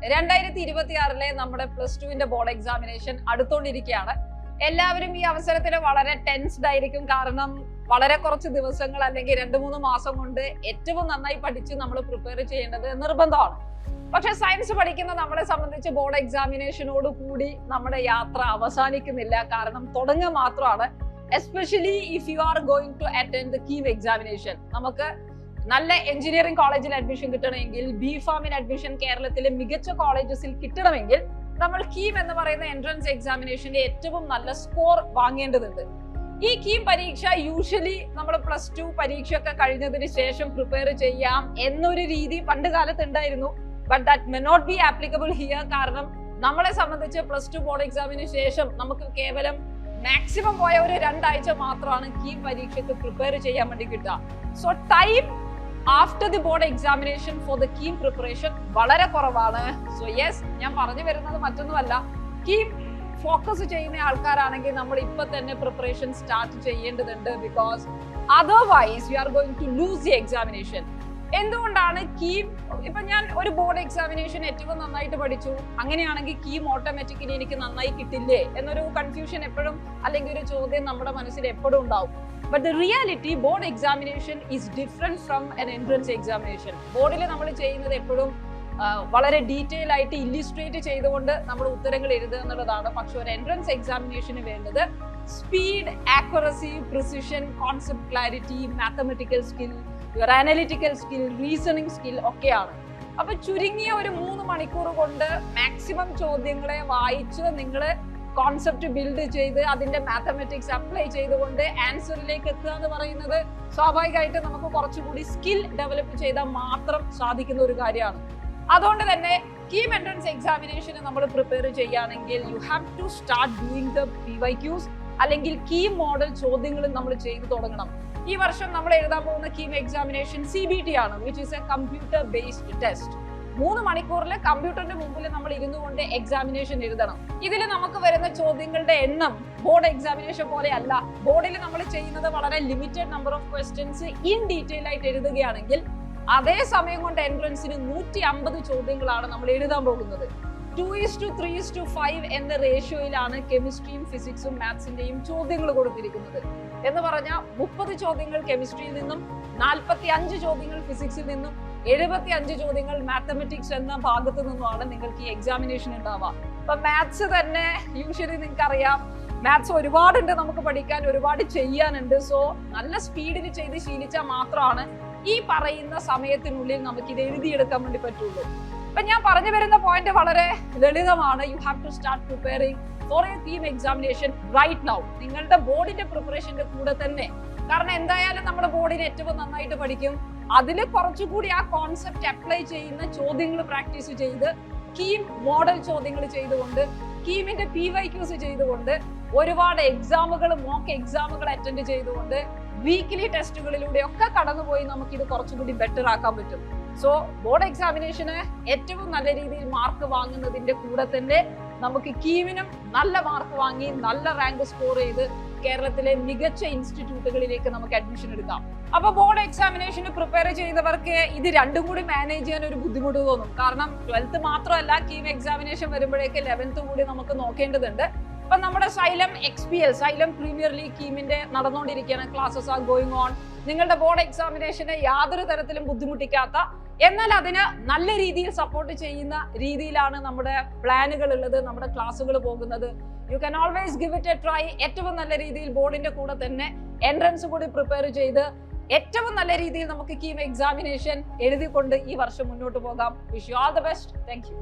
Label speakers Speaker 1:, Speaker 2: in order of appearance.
Speaker 1: 2026 നമ്മുടെ +2 board examination അടുത്തോണ്ടിരിക്കുകയാണ്. എല്ലാവരും ഈ അവസരത്തിൽ വളരെ ടെൻസ്ഡ് ആയിരിക്കും. കാരണം വളരെ കുറച്ച് ദിവസങ്ങൾ അല്ലെങ്കിൽ 2-3 മാസം കൊണ്ട് ഏറ്റവും നന്നായി പഠിച്ച് നമ്മൾ പ്രിപ്പയർ ചെയ്യേണ്ടത് നിർബന്ധമാണ്. പക്ഷെ സയൻസ് പഠിക്കുന്ന നമ്മളെ സംബന്ധിച്ച് ബോർഡ് എക്സാമിനേഷനോട് കൂടി നമ്മുടെ യാത്ര അവസാനിക്കുന്നില്ല. കാരണം തുടങ്ങുക മാത്രമാണ്. Especially if you are going to attend the KEAM examination. നമുക്ക് നല്ല എഞ്ചിനീയറിംഗ് കോളേജിൽ അഡ്മിഷൻ കിട്ടണമെങ്കിൽ, ബിഫാമിന് അഡ്മിഷൻ കേരളത്തിലെ മികച്ച കോളേജസിൽ കിട്ടണമെങ്കിൽ നമ്മൾ കീം എന്ന് പറയുന്ന എൻട്രൻസ് എക്സാമിനേഷന്റെ ഏറ്റവും നല്ല സ്കോർ വാങ്ങേണ്ടതുണ്ട്. ഈ കീം പരീക്ഷ യൂഷ്വലി നമ്മൾ +2 പരീക്ഷയൊക്കെ കഴിഞ്ഞതിന് ശേഷം പ്രിപ്പയർ ചെയ്യാം എന്നൊരു രീതി പണ്ട് കാലത്ത് ഉണ്ടായിരുന്നു. But that may not be applicable here. കാരണം നമ്മളെ സംബന്ധിച്ച് +2 ബോർഡ് എക്സാമിന് ശേഷം നമുക്ക് കേവലം മാക്സിമം പോയ ഒരു 2 ആഴ്ച മാത്രമാണ് കീം പരീക്ഷയ്ക്ക് പ്രിപ്പയർ ചെയ്യാൻ വേണ്ടി കിട്ടുക. So time after the board examination for the KEAM preparation വളരെ കുറവാണ്. സോ യെസ്, ഞാൻ പറഞ്ഞു വരുന്നത് മറ്റൊന്നുമല്ല, കീം ഫോക്കസ് ചെയ്യുന്ന ആൾക്കാരാണെങ്കിൽ നമ്മൾ ഇപ്പൊ തന്നെ പ്രിപ്പറേഷൻ സ്റ്റാർട്ട് ചെയ്യേണ്ടതുണ്ട്. Because otherwise you are going to lose the examination. എന്തുകൊണ്ടാണ് കീം? ഇപ്പൊ ഞാൻ ഒരു ബോർഡ് എക്സാമിനേഷൻ ഏറ്റവും നന്നായിട്ട് പഠിച്ചു, അങ്ങനെയാണെങ്കിൽ കീം ഓട്ടോമാറ്റിക്കലി എനിക്ക് നന്നായി കിട്ടില്ലേ എന്നൊരു കൺഫ്യൂഷൻ എപ്പോഴും, അല്ലെങ്കിൽ ഒരു ചോദ്യം നമ്മുടെ മനസ്സിൽ എപ്പോഴും ഉണ്ടാവും. But the reality, board examination is different from an entrance examination. ബോർഡിൽ നമ്മൾ ചെയ്യുന്നത് എപ്പോഴും വളരെ ഡീറ്റെയിൽ ആയിട്ട് ഇല്ലിസ്ട്രേറ്റ് ചെയ്തുകൊണ്ട് നമ്മൾ ഉത്തരങ്ങൾ എഴുതുക എന്നുള്ളതാണ്. പക്ഷെ ഒരു എൻട്രൻസ് എക്സാമിനേഷന് വേണ്ടത് speed, accuracy, precision, concept clarity, mathematical skill, your analytical skill, reasoning skill ഒക്കെയാണ്. അപ്പൊ ചുരുങ്ങിയ ഒരു 3 മണിക്കൂർ കൊണ്ട് മാക്സിമം ചോദ്യങ്ങളെ വായിച്ച് നിങ്ങൾ കോൺസെപ്റ്റ് ബിൽഡ് ചെയ്ത് അതിന്റെ മാത്തമെറ്റിക്സ് അപ്ലൈ ചെയ്തുകൊണ്ട് ആൻസറിലേക്ക് എത്തുക എന്ന് പറയുന്നത് സ്വാഭാവികമായിട്ട് നമുക്ക് കുറച്ചുകൂടി സ്കിൽ ഡെവലപ്പ് ചെയ്താൽ മാത്രം സാധിക്കുന്ന ഒരു കാര്യമാണ്. അതുകൊണ്ട് തന്നെ കീം എൻട്രൻസ് എക്സാമിനേഷന് നമ്മൾ പ്രിപ്പയർ ചെയ്യുകയാണെങ്കിൽ you have to start doing the PYQs അല്ലെങ്കിൽ കീം മോഡൽ ചോദ്യങ്ങൾ നമ്മൾ ചെയ്തു തുടങ്ങണം. ഈ വർഷം നമ്മൾ എഴുതാൻ പോകുന്ന കീം എക്സാമിനേഷൻ CBT ആണ്, which is A computer based test. 3 മണിക്കൂറിൽ കമ്പ്യൂട്ടറിന്റെ മുമ്പിൽ നമ്മൾ ഇരുന്നുകൊണ്ട് എക്സാമിനേഷൻ എഴുതണം. ഇതിൽ നമുക്ക് വരുന്ന ചോദ്യങ്ങളുടെ എണ്ണം ബോർഡ് എക്സാമിനേഷൻ പോലെ അല്ല. ബോർഡിൽ നമ്മൾ ചെയ്യുന്നത് വളരെ limited number of questions in detail ആയിട്ട് എഴുതുകയാണെങ്കിൽ അതേ സമയം കൊണ്ട് എൻട്രൻസിന് 150 ചോദ്യങ്ങളാണ് നമ്മൾ എഴുതാൻ പോകുന്നത്. 2:3:5 എന്ന റേഷ്യോയിലാണ് കെമിസ്ട്രിയും ഫിസിക്സും മാത്സിന്റെയും ചോദ്യങ്ങൾ കൊടുത്തിരിക്കുന്നത്. എന്ന് പറഞ്ഞാൽ 30 ചോദ്യങ്ങൾ കെമിസ്ട്രിയിൽ നിന്നും, 45 ചോദ്യങ്ങൾ ഫിസിക്സിൽ നിന്നും, 75 ചോദ്യങ്ങൾ മാത്തമെറ്റിക്സ് എന്ന ഭാഗത്ത് നിന്നുമാണ് നിങ്ങൾക്ക് ഈ എക്സാമിനേഷൻ ഉണ്ടാവുക. അപ്പൊ മാത്സ് തന്നെ യൂഷ്വലി നിങ്ങൾക്ക് അറിയാം, മാത്സ് ഒരുപാടുണ്ട് നമുക്ക് പഠിക്കാൻ, ഒരുപാട് ചെയ്യാനുണ്ട്. സോ നല്ല സ്പീഡിൽ ചെയ്ത് ശീലിച്ചാൽ മാത്രമാണ് ഈ പറയുന്ന സമയത്തിനുള്ളിൽ നമുക്ക് ഇത് എഴുതിയെടുക്കാൻ വേണ്ടി പറ്റുള്ളൂ. അപ്പൊ ഞാൻ പറഞ്ഞു വരുന്ന പോയിന്റ് വളരെ ലളിതമാണ്. You have to start preparing for a KEAM examination right now. നിങ്ങളുടെ ബോർഡിന്റെ പ്രിപ്പറേഷന്റെ കൂടെ തന്നെ. കാരണം എന്തായാലും നമ്മുടെ ബോർഡിന് ഏറ്റവും നന്നായിട്ട് പഠിക്കും. അതിൽ കുറച്ചുകൂടി ആ കോൺസെപ്റ്റ് അപ്ലൈ ചെയ്യുന്ന ചോദ്യങ്ങൾ പ്രാക്ടീസ് ചെയ്ത്, കീം മോഡൽ ചോദ്യങ്ങൾ ചെയ്തുകൊണ്ട്, കീമിന്റെ PYQs ചെയ്തുകൊണ്ട്, ഒരുപാട് എക്സാമുകൾ, മോക്ക് എക്സാമുകൾ അറ്റൻഡ് ചെയ്തുകൊണ്ട്, വീക്ക്ലി ടെസ്റ്റുകളിലൂടെ ഒക്കെ കടന്നുപോയി നമുക്ക് ഇത് കുറച്ചുകൂടി ബെറ്റർ ആക്കാൻ പറ്റും. സോ ബോർഡ് എക്സാമിനേഷന് ഏറ്റവും നല്ല രീതിയിൽ മാർക്ക് വാങ്ങുന്നതിന്റെ കൂടെ തന്നെ നമുക്ക് കീമിനും നല്ല മാർക്ക് വാങ്ങി നല്ല റാങ്ക് സ്കോർ ചെയ്ത് കേരളത്തിലെ മികച്ച ഇൻസ്റ്റിറ്റ്യൂട്ടുകളിലേക്ക് നമുക്ക് അഡ്മിഷൻ എടുക്കാം. അപ്പൊ ബോർഡ് എക്സാമിനേഷന് പ്രിപ്പയർ ചെയ്തവർക്ക് ഇത് രണ്ടും കൂടി മാനേജ് ചെയ്യാൻ ഒരു ബുദ്ധിമുട്ട് തോന്നും. കാരണം 12th മാത്രമല്ല, കീം എക്സാമിനേഷൻ വരുമ്പോഴേക്ക് 11th കൂടി നമുക്ക് നോക്കേണ്ടതുണ്ട്. അപ്പൊ നമ്മുടെ Xylem XPL, Xylem premier league കീമിന്റെ നടന്നുകൊണ്ടിരിക്കുകയാണ്. Classes are going on. നിങ്ങളുടെ ബോർഡ് എക്സാമിനേഷനെ യാതൊരു തരത്തിലും ബുദ്ധിമുട്ടിക്കാത്ത, എന്നാൽ അതിന് നല്ല രീതിയിൽ സപ്പോർട്ട് ചെയ്യുന്ന രീതിയിലാണ് നമ്മുടെ പ്ലാനുകൾ ഉള്ളത്, നമ്മുടെ ക്ലാസ്സുകൾ പോകുന്നത്. You can always give it A try. ഏറ്റവും നല്ല രീതിയിൽ ബോർഡിന്റെ കൂടെ തന്നെ എൻട്രൻസ് കൂടി പ്രിപ്പയർ ചെയ്ത് ഏറ്റവും നല്ല രീതിയിൽ നമുക്ക് കീം എക്സാമിനേഷൻ എഴുതിക്കൊണ്ട് ഈ വർഷം മുന്നോട്ട് പോകാം. Wish you all the best. Thank you.